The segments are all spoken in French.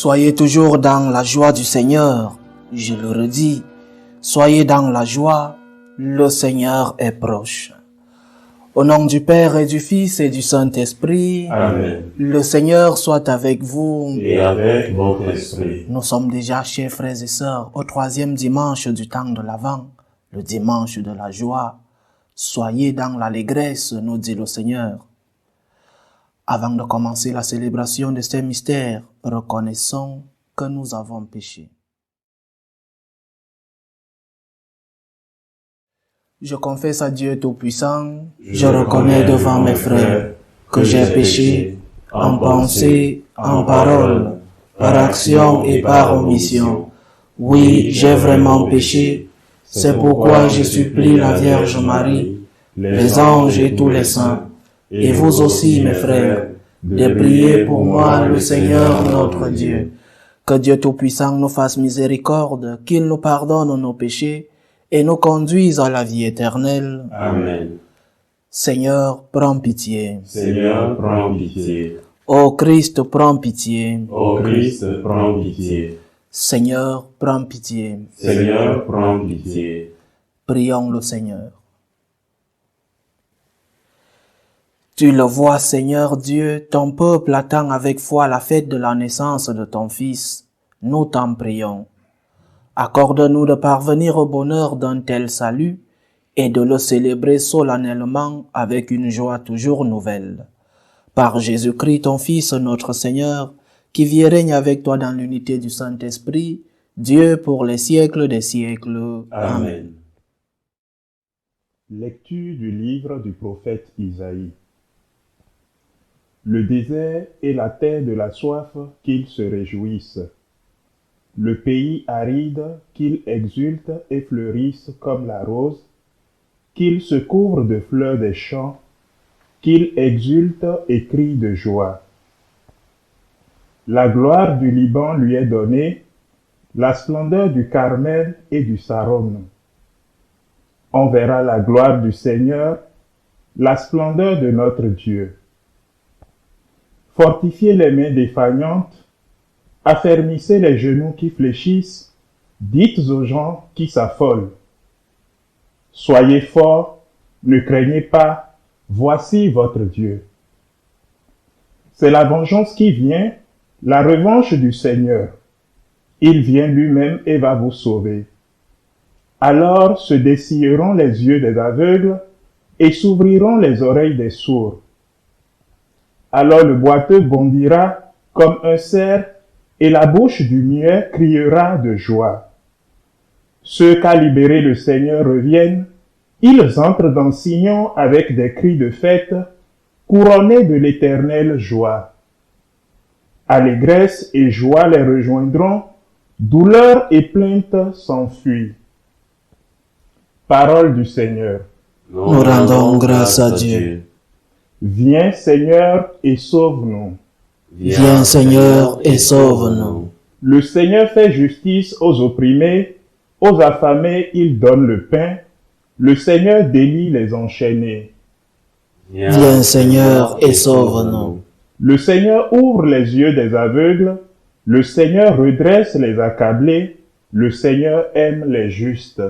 Soyez toujours dans la joie du Seigneur. Je le redis, soyez dans la joie, le Seigneur est proche. Au nom du Père et du Fils et du Saint-Esprit, Amen. Le Seigneur soit avec vous. Et avec votre esprit. Nous sommes déjà, chers frères et sœurs, au 3e dimanche du temps de l'Avent, le dimanche de la joie. Soyez dans l'allégresse, nous dit le Seigneur. Avant de commencer la célébration de ces mystères, reconnaissons que nous avons péché. Je confesse à Dieu Tout-Puissant, je reconnais devant mes frères que j'ai péché en pensée, en parole, par action et par omission. Oui, j'ai vraiment péché. C'est pourquoi je supplie la Vierge Marie, les anges et tous les saints, et vous aussi, mes frères, de prier pour moi, le Seigneur notre Dieu. Que Dieu Tout-Puissant nous fasse miséricorde, qu'il nous pardonne nos péchés et nous conduise à la vie éternelle. Amen. Seigneur, prends pitié. Seigneur, prends pitié. Ô Christ, prends pitié. Ô Christ, prends pitié. Seigneur, prends pitié. Seigneur, prends pitié. Prions le Seigneur. Tu le vois, Seigneur Dieu, ton peuple attend avec foi la fête de la naissance de ton Fils. Nous t'en prions. Accorde-nous de parvenir au bonheur d'un tel salut et de le célébrer solennellement avec une joie toujours nouvelle. Par Jésus-Christ, ton Fils, notre Seigneur, qui vit et règne avec toi dans l'unité du Saint-Esprit, Dieu pour les siècles des siècles. Amen. Lecture du livre du prophète Isaïe. Le désert est la terre de la soif, qu'ils se réjouissent. Le pays aride, qu'ils exultent et fleurissent comme la rose, qu'ils se couvrent de fleurs des champs, qu'ils exultent et crient de joie. La gloire du Liban lui est donnée, la splendeur du Carmel et du Saron. On verra la gloire du Seigneur, la splendeur de notre Dieu. Fortifiez les mains défaillantes, affermissez les genoux qui fléchissent, dites aux gens qui s'affolent. Soyez forts, ne craignez pas, voici votre Dieu. C'est la vengeance qui vient, la revanche du Seigneur. Il vient lui-même et va vous sauver. Alors se dessilleront les yeux des aveugles et s'ouvriront les oreilles des sourds. Alors le boiteux bondira comme un cerf et la bouche du muet criera de joie. Ceux qu'a libérés le Seigneur reviennent, ils entrent dans Sion avec des cris de fête, couronnés de l'éternelle joie. Allégresse et joie les rejoindront, douleur et plainte s'enfuient. Parole du Seigneur. Nous rendons grâce à Dieu. Viens Seigneur et sauve-nous. Viens Seigneur et sauve-nous. Le Seigneur fait justice aux opprimés, aux affamés il donne le pain, le Seigneur délie les enchaînés. Viens Seigneur et sauve-nous. Le Seigneur ouvre les yeux des aveugles, le Seigneur redresse les accablés, le Seigneur aime les justes.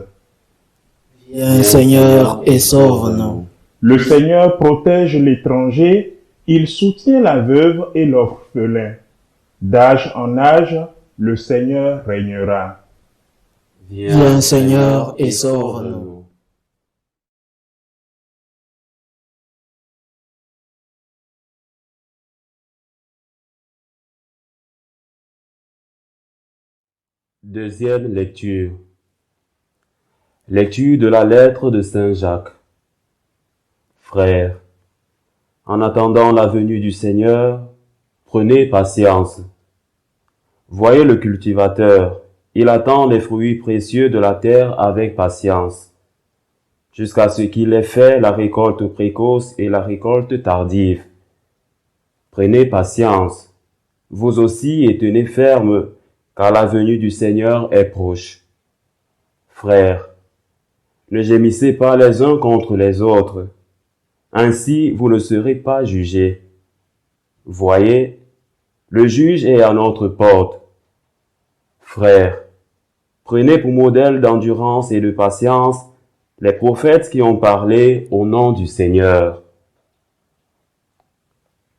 Viens Seigneur et sauve-nous. Le Seigneur protège l'étranger, il soutient la veuve et l'orphelin. D'âge en âge, le Seigneur régnera. Viens Seigneur et sauve-nous. Deuxième lecture. Lecture de la lettre de Saint Jacques. Frères, en attendant la venue du Seigneur, prenez patience. Voyez le cultivateur, il attend les fruits précieux de la terre avec patience, jusqu'à ce qu'il ait fait la récolte précoce et la récolte tardive. Prenez patience, vous aussi et tenez ferme, car la venue du Seigneur est proche. Frères, ne gémissez pas les uns contre les autres, ainsi vous ne serez pas jugés. Voyez, Le juge est à notre porte. Frères, prenez pour modèle d'endurance et de patience les prophètes qui ont parlé au nom du Seigneur.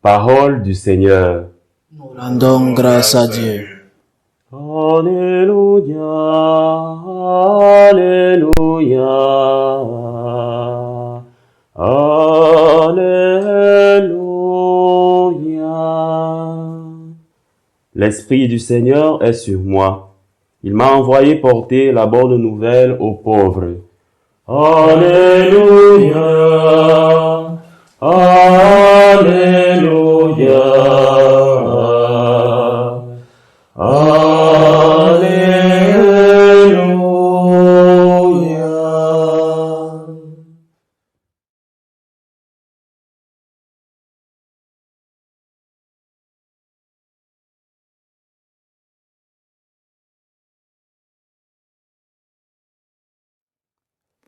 Parole du Seigneur. Nous rendons grâce à Dieu. Alléluia, Alléluia, Alléluia. L'Esprit du Seigneur est sur moi. Il m'a envoyé porter la bonne nouvelle aux pauvres. Alléluia, Alléluia, Alléluia.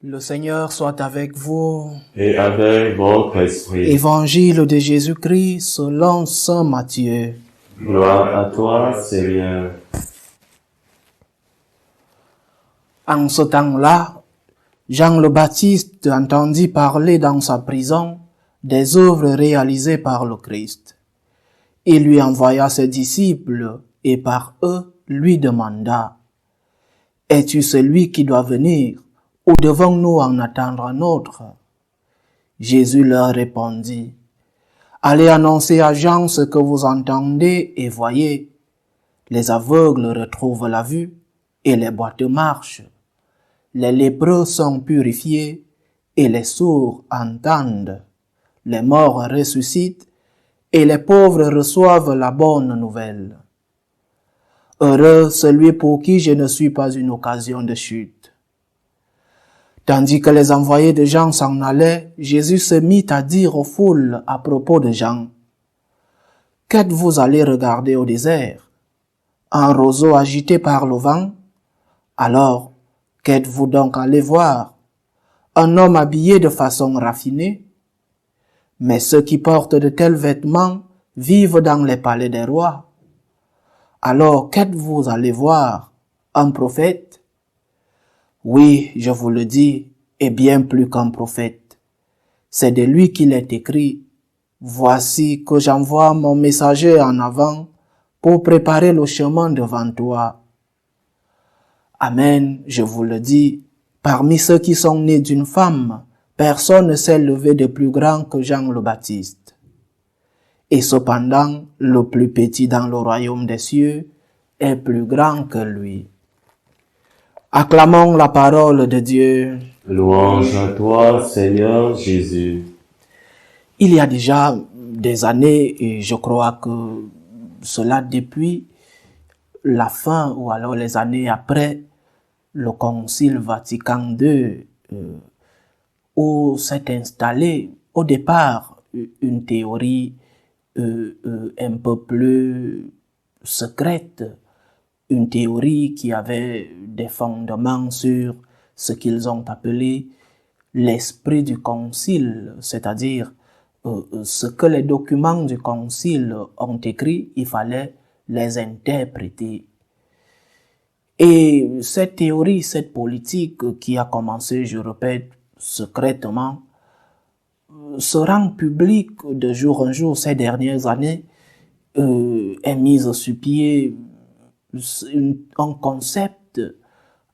Le Seigneur soit avec vous. Et avec votre esprit. Évangile de Jésus-Christ selon saint Matthieu. Gloire à toi, Seigneur. En ce temps-là, Jean le Baptiste entendit parler dans sa prison des œuvres réalisées par le Christ. Il lui envoya ses disciples et par eux lui demanda: « Es-tu celui qui doit venir ou devons-nous en attendre un autre ?» Jésus leur répondit: « Allez annoncer à Jean ce que vous entendez et voyez. Les aveugles retrouvent la vue et les boiteux marchent. Les lépreux sont purifiés et les sourds entendent. Les morts ressuscitent et les pauvres reçoivent la bonne nouvelle. Heureux celui pour qui je ne suis pas une occasion de chute. » Tandis que les envoyés de Jean s'en allaient, Jésus se mit à dire aux foules à propos de Jean: « Qu'êtes-vous allés regarder au désert? Un roseau agité par le vent? Alors, qu'êtes-vous donc allés voir? Un homme habillé de façon raffinée? Mais ceux qui portent de tels vêtements vivent dans les palais des rois. Alors, qu'êtes-vous allés voir? Un prophète? Oui, je vous le dis, et bien plus qu'un prophète. C'est de lui qu'il est écrit: « Voici que j'envoie mon messager en avant pour préparer le chemin devant toi. » Amen, je vous le dis, parmi ceux qui sont nés d'une femme, personne ne s'est levé de plus grand que Jean le Baptiste. Et cependant, le plus petit dans le royaume des cieux est plus grand que lui. Acclamons la parole de Dieu. Louange à toi, Seigneur Jésus. Il y a déjà des années, et je crois que cela depuis la fin ou alors les années après le Concile Vatican II, où s'est installée au départ une théorie un peu plus secrète, une théorie qui avait des fondements sur ce qu'ils ont appelé l'esprit du concile, c'est-à-dire ce que les documents du concile ont écrit, il fallait les interpréter. Et cette théorie, cette politique qui a commencé, je répète, secrètement, se rend publique de jour en jour ces dernières années, est mise sur pied un concept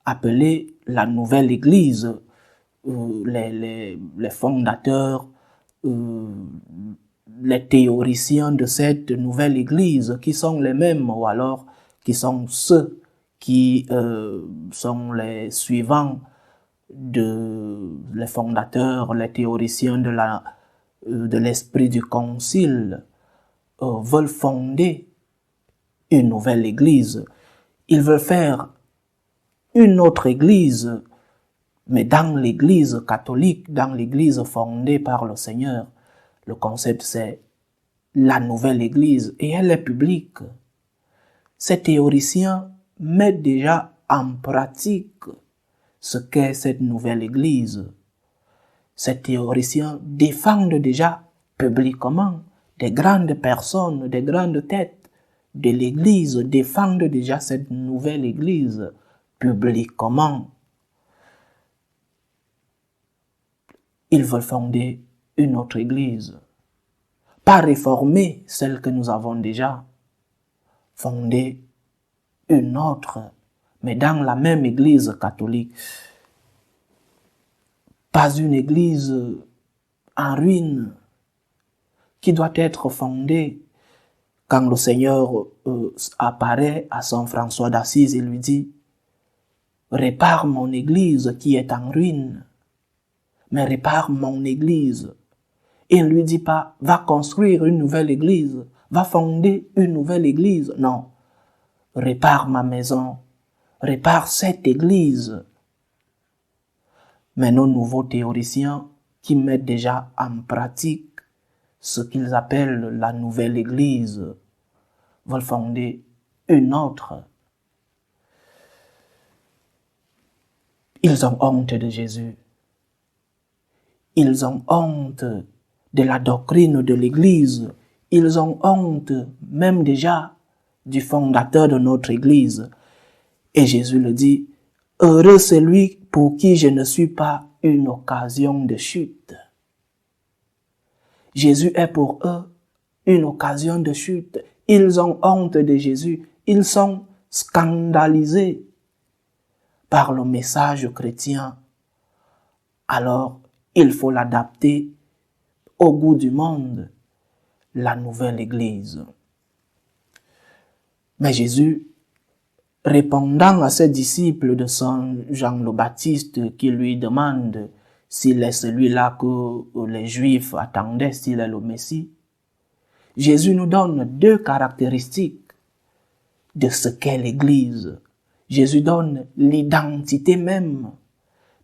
appelé la nouvelle Église. Les fondateurs, les théoriciens de cette nouvelle Église, qui sont les mêmes, ou alors qui sont ceux qui sont les suivants les fondateurs, les théoriciens de l'esprit du concile, veulent fonder une nouvelle Église. Ils veulent faire une autre Église, mais dans l'Église catholique, dans l'Église fondée par le Seigneur. Le concept, c'est la nouvelle Église, et elle est publique. Ces théoriciens mettent déjà en pratique ce qu'est cette nouvelle Église. Ces théoriciens défendent déjà publiquement des grandes personnes, des grandes têtes de l'Église défendent déjà cette nouvelle Église publiquement. Ils veulent fonder une autre Église. Pas réformer celle que nous avons déjà. Fonder une autre, mais dans la même Église catholique. Pas une Église en ruine qui doit être fondée. Quand le Seigneur apparaît à Saint François d'Assise, il lui dit « Répare mon Église qui est en ruine, mais répare mon Église. » Il ne lui dit pas « Va construire une nouvelle Église, va fonder une nouvelle Église. » Non, répare ma maison, répare cette Église. Mais nos nouveaux théoriciens qui mettent déjà en pratique ce qu'ils appellent la nouvelle Église veulent fonder une autre. Ils ont honte de Jésus. Ils ont honte de la doctrine de l'Église. Ils ont honte même déjà du fondateur de notre Église. Et Jésus le dit, « Heureux celui pour qui je ne suis pas une occasion de chute. » Jésus est pour eux une occasion de chute. Ils ont honte de Jésus. Ils sont scandalisés par le message chrétien. Alors, il faut l'adapter au goût du monde, la nouvelle Église. Mais Jésus, répondant à ses disciples de Saint Jean le Baptiste qui lui demandent s'il est celui-là que les Juifs attendaient, s'il est le Messie, Jésus nous donne deux caractéristiques de ce qu'est l'Église. Jésus donne l'identité même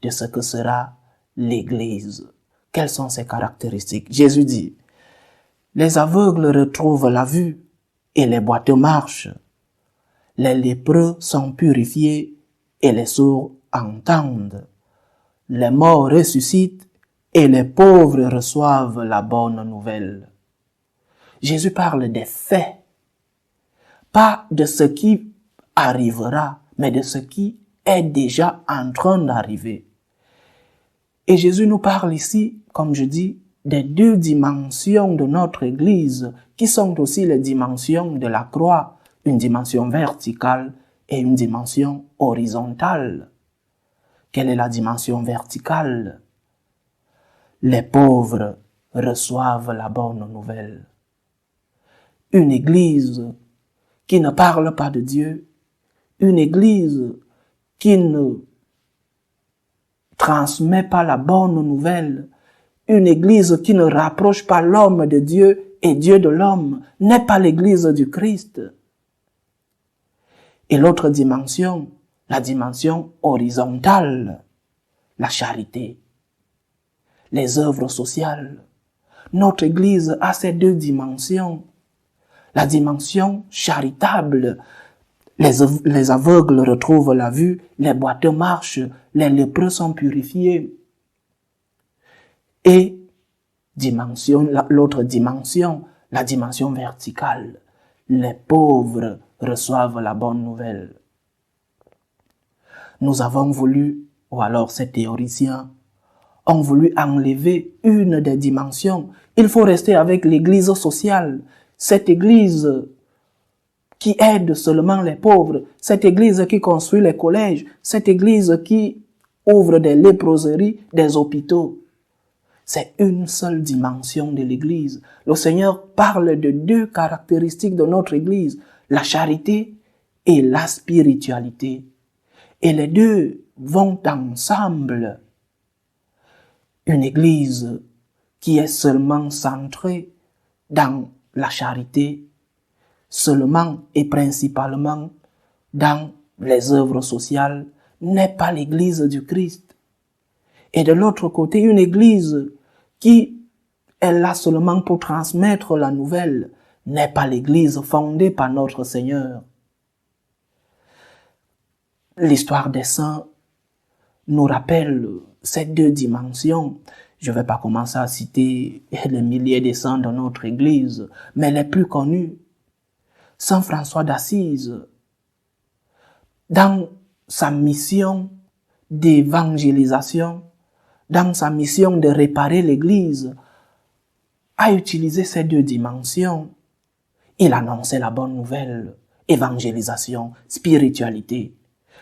de ce que sera l'Église. Quelles sont ces caractéristiques? Jésus dit, « Les aveugles retrouvent la vue et les boiteux marchent. Les lépreux sont purifiés et les sourds entendent. Les morts ressuscitent et les pauvres reçoivent la bonne nouvelle. » Jésus parle des faits, pas de ce qui arrivera, mais de ce qui est déjà en train d'arriver. Et Jésus nous parle ici, comme je dis, des deux dimensions de notre Église, qui sont aussi les dimensions de la croix, une dimension verticale et une dimension horizontale. Quelle est la dimension verticale? Les pauvres reçoivent la bonne nouvelle. Une Église qui ne parle pas de Dieu, une Église qui ne transmet pas la bonne nouvelle, une Église qui ne rapproche pas l'homme de Dieu et Dieu de l'homme, n'est pas l'Église du Christ. Et l'autre dimension, la dimension horizontale, la charité, les œuvres sociales. Notre Église a ces deux dimensions. La dimension charitable, les aveugles retrouvent la vue, les boiteux marchent, les lépreux sont purifiés. Et l'autre dimension, la dimension verticale, les pauvres reçoivent la bonne nouvelle. Nous avons voulu, ou alors ces théoriciens, ont voulu enlever une des dimensions. Il faut rester avec l'Église sociale, cette Église qui aide seulement les pauvres, cette Église qui construit les collèges, cette Église qui ouvre des léproseries, des hôpitaux. C'est une seule dimension de l'Église. Le Seigneur parle de deux caractéristiques de notre Église, la charité et la spiritualité. Et les deux vont ensemble. Une Église qui est seulement centrée dans la charité, seulement et principalement dans les œuvres sociales, n'est pas l'Église du Christ. Et de l'autre côté, une Église qui est là seulement pour transmettre la nouvelle, n'est pas l'Église fondée par notre Seigneur. L'histoire des saints nous rappelle ces deux dimensions. Je ne vais pas commencer à citer les milliers de saints de notre Église, mais les plus connus. Saint François d'Assise, dans sa mission d'évangélisation, dans sa mission de réparer l'Église, a utilisé ces deux dimensions. Il annonçait la bonne nouvelle, évangélisation, spiritualité.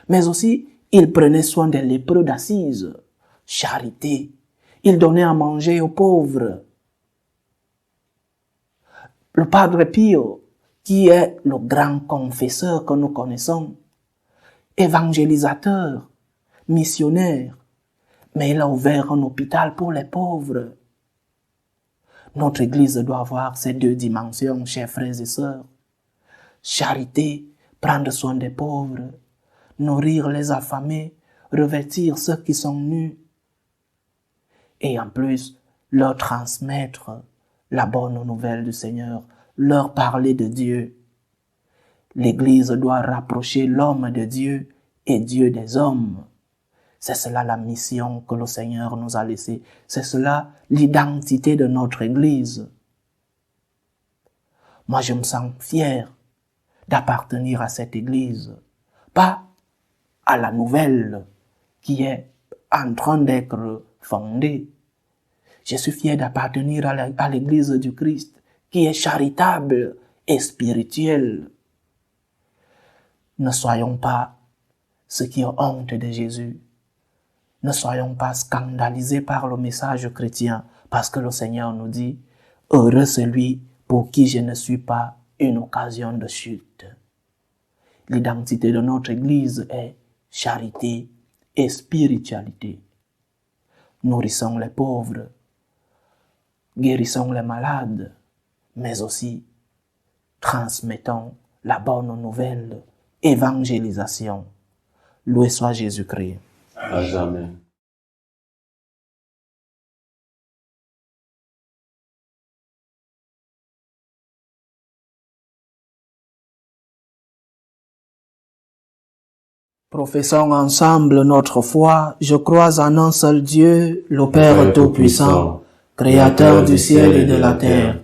Mais aussi, il prenait soin des lépreux d'Assise, charité. Il donnait à manger aux pauvres. Le Padre Pio, qui est le grand confesseur que nous connaissons, évangélisateur, missionnaire, mais il a ouvert un hôpital pour les pauvres. Notre Église doit avoir ces deux dimensions, chers frères et sœurs. Charité, prendre soin des pauvres, nourrir les affamés, revêtir ceux qui sont nus. Et en plus, leur transmettre la bonne nouvelle du Seigneur, leur parler de Dieu. L'Église doit rapprocher l'homme de Dieu et Dieu des hommes. C'est cela la mission que le Seigneur nous a laissée. C'est cela l'identité de notre Église. Moi, je me sens fier d'appartenir à cette Église, pas à la nouvelle qui est en train d'être fondée. Je suis fier d'appartenir à l'Église du Christ qui est charitable et spirituelle. Ne soyons pas ceux qui ont honte de Jésus. Ne soyons pas scandalisés par le message chrétien, parce que le Seigneur nous dit « Heureux celui pour qui je ne suis pas une occasion de chute ». L'identité de notre Église est charité et spiritualité. Nourrissons les pauvres, guérissons les malades, mais aussi transmettons la bonne nouvelle, évangélisation. Loué soit Jésus-Christ. À jamais. Professons ensemble notre foi. Je crois en un seul Dieu, le Père Tout-Puissant, Créateur du ciel et de la terre,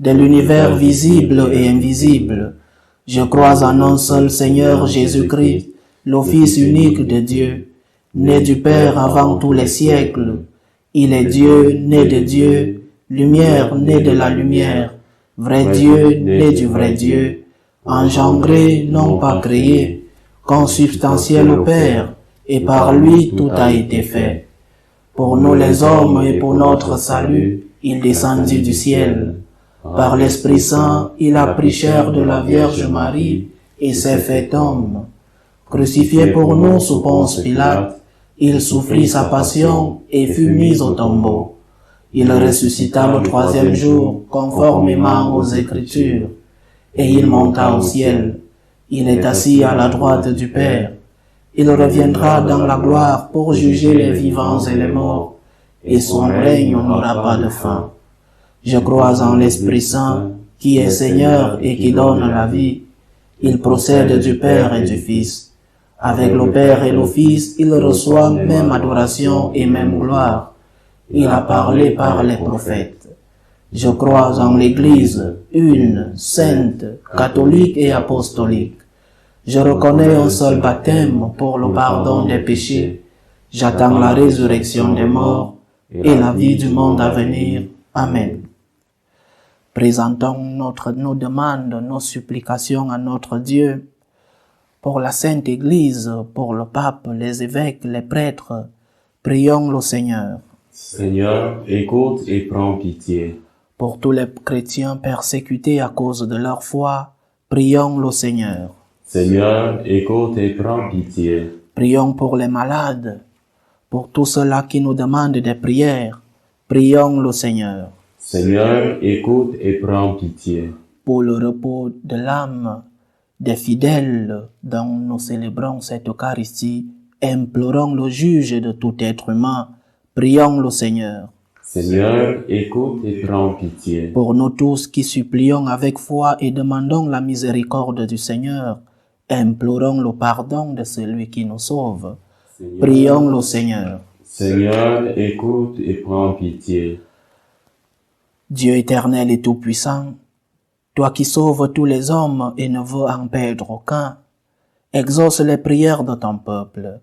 de l'univers visible et invisible. Je crois en un seul Seigneur Jésus-Christ, le Fils unique de Dieu, né du Père avant tous les siècles. Il est Dieu, né de Dieu, lumière, né de la lumière, vrai Dieu, né du vrai Dieu, engendré, non pas créé, consubstantiel au Père, et par lui tout a été fait. Pour nous les hommes et pour notre salut, il descendit du ciel. Par l'Esprit Saint, il a pris chair de la Vierge Marie et s'est fait homme. Crucifié pour nous sous Ponce Pilate, il souffrit sa passion et fut mis au tombeau. Il ressuscita le troisième jour, conformément aux Écritures, et il monta au ciel. Il est assis à la droite du Père. Il reviendra dans la gloire pour juger les vivants et les morts, et son règne n'aura pas de fin. Je crois en l'Esprit Saint, qui est Seigneur et qui donne la vie. Il procède du Père et du Fils. Avec le Père et le Fils, il reçoit même adoration et même gloire. Il a parlé par les prophètes. Je crois en l'Église, une, sainte, catholique et apostolique. Je reconnais un seul baptême pour le pardon des péchés. J'attends la résurrection des morts et la vie du monde à venir. Amen. Présentons nos demandes, nos supplications à notre Dieu. Pour la Sainte Église, pour le pape, les évêques, les prêtres, prions le Seigneur. Seigneur, écoute et prends pitié. Pour tous les chrétiens persécutés à cause de leur foi, prions le Seigneur. Seigneur, écoute et prends pitié. Prions pour les malades, pour tous ceux-là qui nous demandent des prières, prions le Seigneur. Seigneur, écoute et prends pitié. Pour le repos de l'âme des fidèles dont nous célébrons cette Eucharistie, implorons le juge de tout être humain, prions le Seigneur. Seigneur, écoute et prends pitié. Pour nous tous qui supplions avec foi et demandons la miséricorde du Seigneur, implorons le pardon de celui qui nous sauve. Seigneur, Prions le Seigneur. Seigneur, écoute et prends pitié. Dieu éternel et tout-puissant, Toi qui sauves tous les hommes et ne veux en perdre aucun, exauce les prières de ton peuple.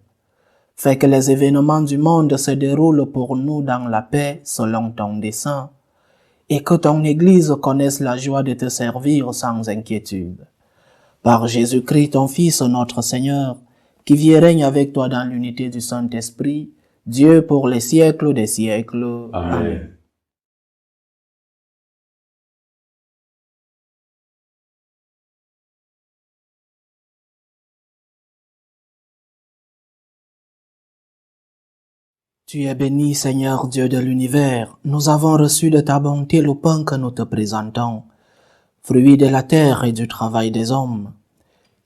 Fais que les événements du monde se déroulent pour nous dans la paix selon ton dessein, et que ton Église connaisse la joie de te servir sans inquiétude. Par Jésus-Christ, ton Fils, notre Seigneur, qui vit et règne avec toi dans l'unité du Saint-Esprit, Dieu pour les siècles des siècles. Amen. Tu es béni, Seigneur Dieu de l'univers. Nous avons reçu de ta bonté le pain que nous te présentons, fruit de la terre et du travail des hommes.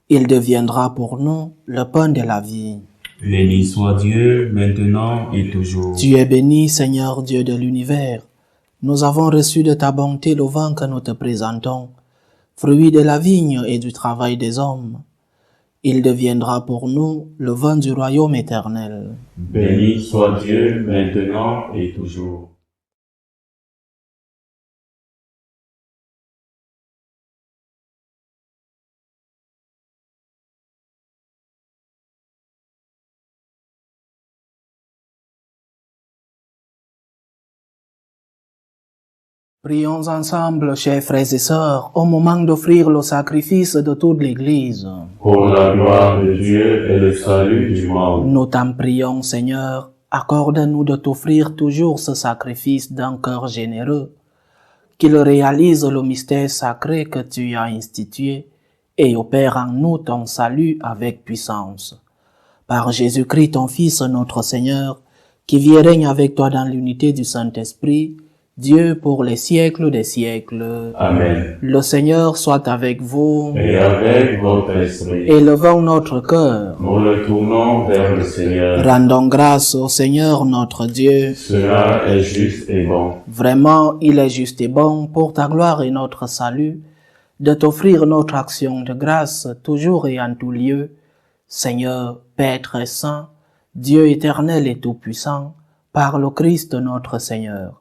Il deviendra pour nous le pain de la vie. Béni soit Dieu, maintenant et toujours. Tu es béni, Seigneur Dieu de l'univers. Nous avons reçu de ta bonté le vin que nous te présentons, fruit de la vigne et du travail des hommes. Il deviendra pour nous le vin du royaume éternel. Béni soit Dieu, maintenant et toujours. Prions ensemble, chers frères et sœurs, au moment d'offrir le sacrifice de toute l'Église. Pour la gloire de Dieu et le salut du monde. Nous t'en prions, Seigneur, accorde-nous de t'offrir toujours ce sacrifice d'un cœur généreux, qu'il réalise le mystère sacré que tu as institué et opère en nous ton salut avec puissance. Par Jésus-Christ, ton Fils, notre Seigneur, qui vit et règne avec toi dans l'unité du Saint-Esprit, Dieu pour les siècles des siècles. Amen. Le Seigneur soit avec vous. Et avec votre esprit. Élevons notre cœur. Nous le tournons vers le Seigneur. Rendons grâce au Seigneur notre Dieu. Cela est juste et bon. Vraiment, il est juste et bon pour ta gloire et notre salut, de t'offrir notre action de grâce toujours et en tout lieu. Seigneur, Père très saint, Dieu éternel et tout-puissant, par le Christ notre Seigneur.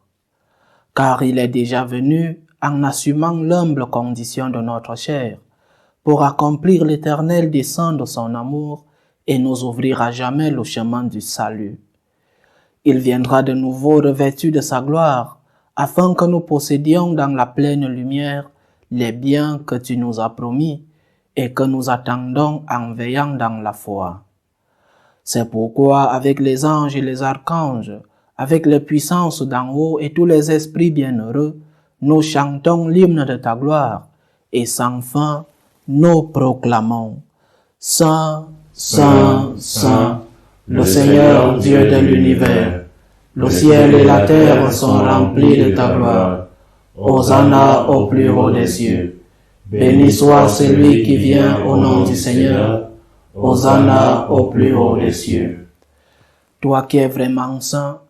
Car il est déjà venu en assumant l'humble condition de notre chair, pour accomplir l'éternel dessein de son amour et nous ouvrir à jamais le chemin du salut. Il viendra de nouveau revêtu de sa gloire, afin que nous possédions dans la pleine lumière les biens que tu nous as promis et que nous attendons en veillant dans la foi. C'est pourquoi, avec les anges et les archanges, avec les puissances d'en haut et tous les esprits bienheureux, nous chantons l'hymne de ta gloire, et sans fin, nous proclamons. Saint, Saint, Saint, le Seigneur Dieu de l'univers, le ciel et la terre sont remplis de ta gloire. Hosanna au plus haut des cieux. Béni soit celui qui vient au nom du Seigneur. Hosanna au plus haut des cieux. Toi qui es vraiment saint,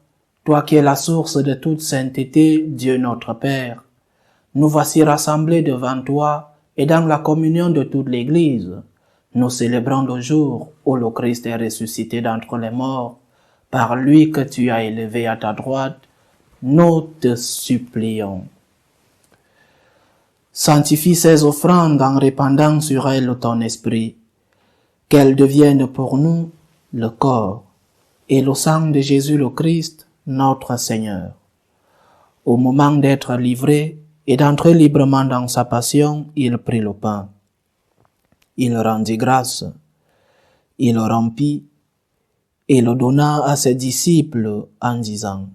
toi qui es la source de toute sainteté, Dieu notre Père, nous voici rassemblés devant toi et dans la communion de toute l'Église. Nous célébrons le jour où le Christ est ressuscité d'entre les morts, par lui que tu as élevé à ta droite. Nous te supplions. Sanctifie ces offrandes en répandant sur elles ton esprit, qu'elles deviennent pour nous le corps et le sang de Jésus le Christ, notre Seigneur. Au moment d'être livré et d'entrer librement dans sa passion, il prit le pain. Il rendit grâce, il le rompit et le donna à ses disciples en disant: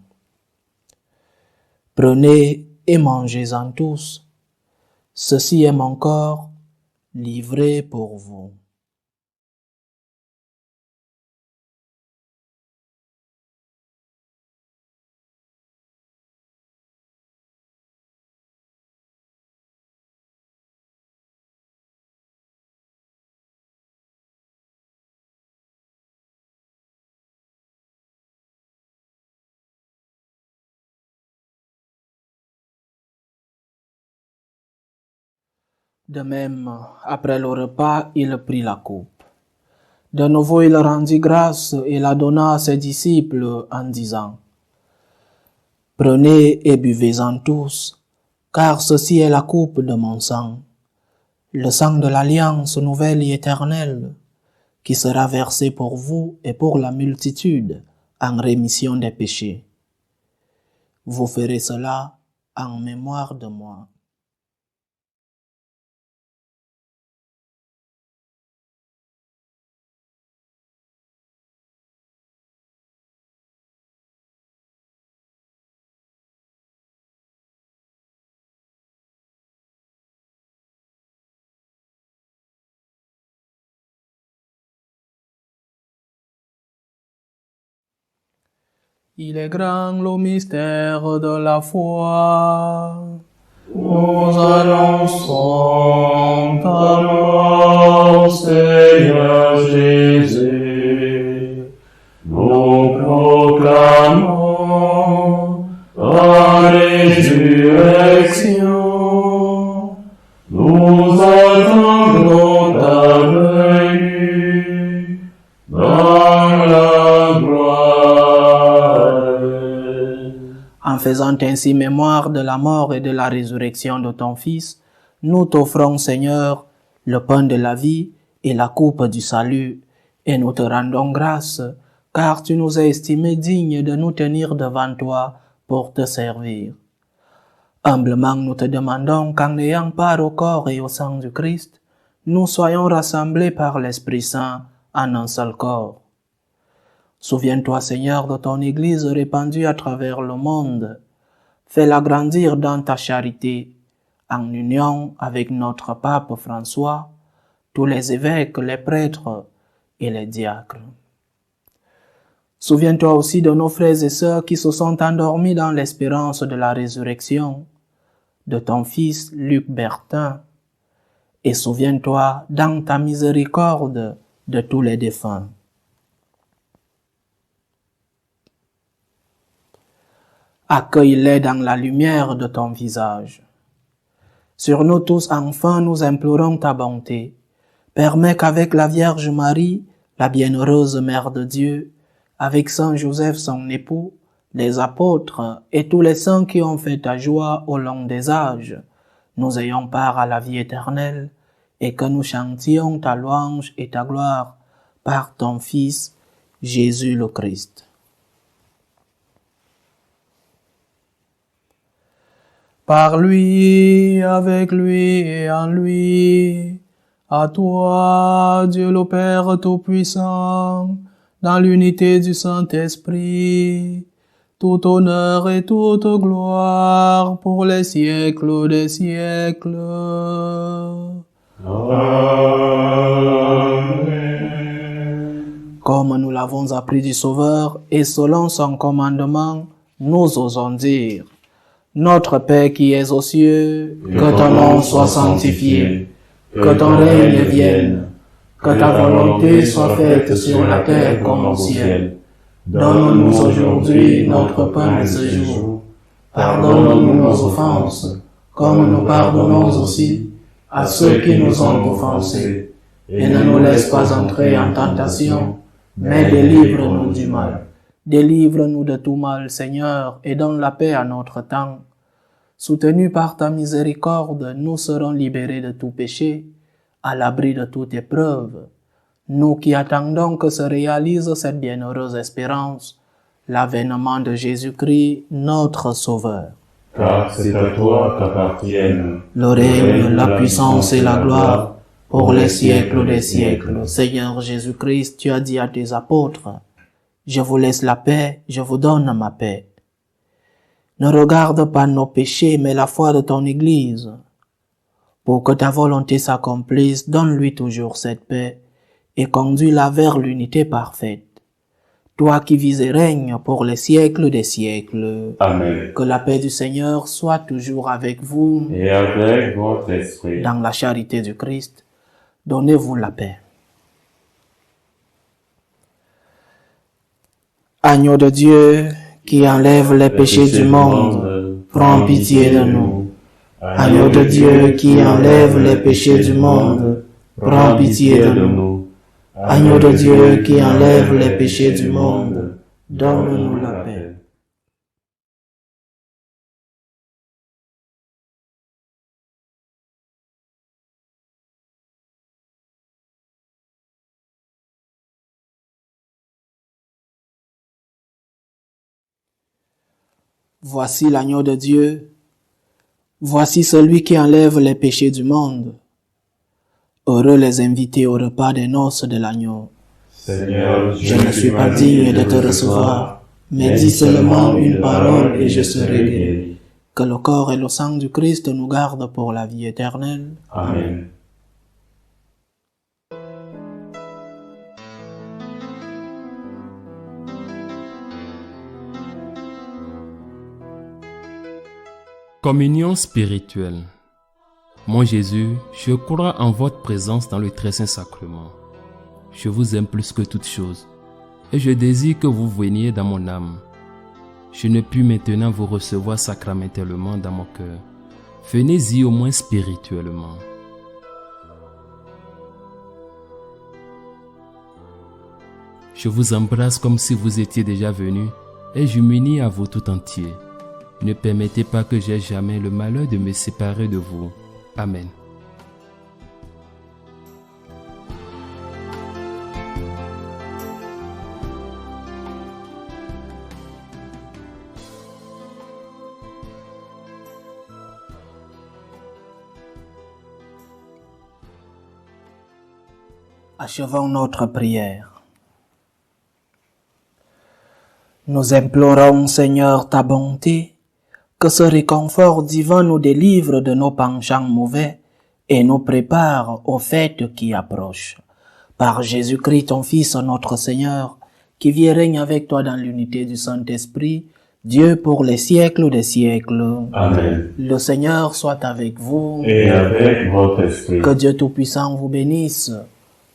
Prenez et mangez-en tous, ceci est mon corps livré pour vous. De même, après le repas, il prit la coupe. De nouveau, il rendit grâce et la donna à ses disciples en disant: Prenez et buvez-en tous, car ceci est la coupe de mon sang, le sang de l'alliance nouvelle et éternelle, qui sera versé pour vous et pour la multitude en rémission des péchés. Vous ferez cela en mémoire de moi. Il est grand le mystère de la foi. Nous annonçons ta mort, Seigneur Jésus. Nous proclamons ta résurrection. Nous attendons ta venue dans la gloire. En faisant ainsi mémoire de la mort et de la résurrection de ton Fils, nous t'offrons, Seigneur, le pain de la vie et la coupe du salut, et nous te rendons grâce, car tu nous as estimés dignes de nous tenir devant toi pour te servir. Humblement, nous te demandons qu'en ayant part au corps et au sang du Christ, nous soyons rassemblés par l'Esprit Saint en un seul corps. Souviens-toi, Seigneur, de ton Église répandue à travers le monde. Fais-la grandir dans ta charité, en union avec notre pape François, tous les évêques, les prêtres et les diacres. Souviens-toi aussi de nos frères et sœurs qui se sont endormis dans l'espérance de la résurrection, de ton fils Luc Bertin, et souviens-toi dans ta miséricorde de tous les défunts. Accueille-les dans la lumière de ton visage. Sur nous tous, enfin, nous implorons ta bonté. Permets qu'avec la Vierge Marie, la bienheureuse Mère de Dieu, avec Saint Joseph son époux, les apôtres et tous les saints qui ont fait ta joie au long des âges, nous ayons part à la vie éternelle et que nous chantions ta louange et ta gloire par ton Fils, Jésus le Christ. Par lui, avec lui et en lui, à toi, Dieu le Père Tout-Puissant, dans l'unité du Saint-Esprit, tout honneur et toute gloire pour les siècles des siècles. Amen. Comme nous l'avons appris du Sauveur et selon son commandement, nous osons dire: Notre Père qui es aux cieux, que ton nom soit sanctifié, que ton règne vienne, que ta volonté soit faite sur la terre comme au ciel. Donne-nous aujourd'hui notre pain de ce jour. Pardonne-nous nos offenses, comme nous pardonnons aussi à ceux qui nous ont offensés. Et ne nous laisse pas entrer en tentation, mais délivre-nous du mal. Délivre-nous de tout mal, Seigneur, et donne la paix à notre temps. Soutenus par ta miséricorde, nous serons libérés de tout péché, à l'abri de toute épreuve. Nous qui attendons que se réalise cette bienheureuse espérance, l'avènement de Jésus-Christ, notre Sauveur. Car c'est à toi qu'appartiennent le règne, la puissance et la gloire, pour les siècles des siècles. Seigneur Jésus-Christ, tu as dit à tes apôtres: Je vous laisse la paix, je vous donne ma paix. Ne regarde pas nos péchés, mais la foi de ton Église. Pour que ta volonté s'accomplisse, donne-lui toujours cette paix et conduis-la vers l'unité parfaite. Toi qui vis et règnes pour les siècles des siècles. Amen. Que la paix du Seigneur soit toujours avec vous. Et avec votre esprit. Dans la charité du Christ, donnez-vous la paix. Agneau de Dieu, qui enlève les péchés du monde, prends pitié de nous. Agneau de Dieu, qui enlève les péchés du monde, prends pitié de nous. Agneau de Dieu, qui enlève les péchés du monde, donne-nous la paix. Voici l'agneau de Dieu. Voici celui qui enlève les péchés du monde. Heureux les invités au repas des noces de l'agneau. Seigneur, Je ne suis pas digne de te recevoir, mais dis seulement une parole et je serai guéri. Que le corps et le sang du Christ nous gardent pour la vie éternelle. Amen. Communion spirituelle. Mon Jésus, je crois en votre présence dans le très saint sacrement. Je vous aime plus que toute chose, et je désire que vous veniez dans mon âme. Je ne puis maintenant vous recevoir sacramentellement dans mon cœur. Venez-y au moins spirituellement. Je vous embrasse comme si vous étiez déjà venu, et je m'unis à vous tout entier. Ne permettez pas que j'aie jamais le malheur de me séparer de vous. Amen. Achevons notre prière. Nous implorons, Seigneur, ta bonté, que ce réconfort divin nous délivre de nos penchants mauvais et nous prépare aux fêtes qui approchent. Par Jésus-Christ, ton Fils, notre Seigneur, qui vit et règne avec toi dans l'unité du Saint-Esprit, Dieu pour les siècles des siècles. Amen. Le Seigneur soit avec vous. Et avec votre esprit. Que Dieu Tout-Puissant vous bénisse,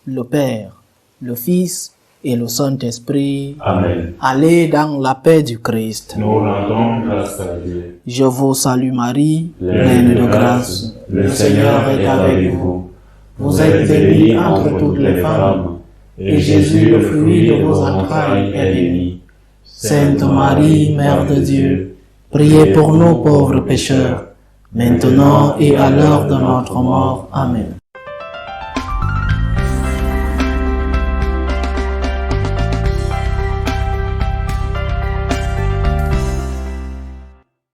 le Père, le Fils et le Saint-Esprit. Amen. Allez dans la paix du Christ. Nous rendons grâce à Dieu. Je vous salue Marie, Pleine de grâce, le Seigneur est avec vous. Vous êtes bénie entre toutes les femmes, et Jésus, le fruit de vos entrailles, est béni. Sainte Marie, Mère de Dieu, priez pour nous pauvres pécheurs, maintenant et à l'heure de notre mort. Amen.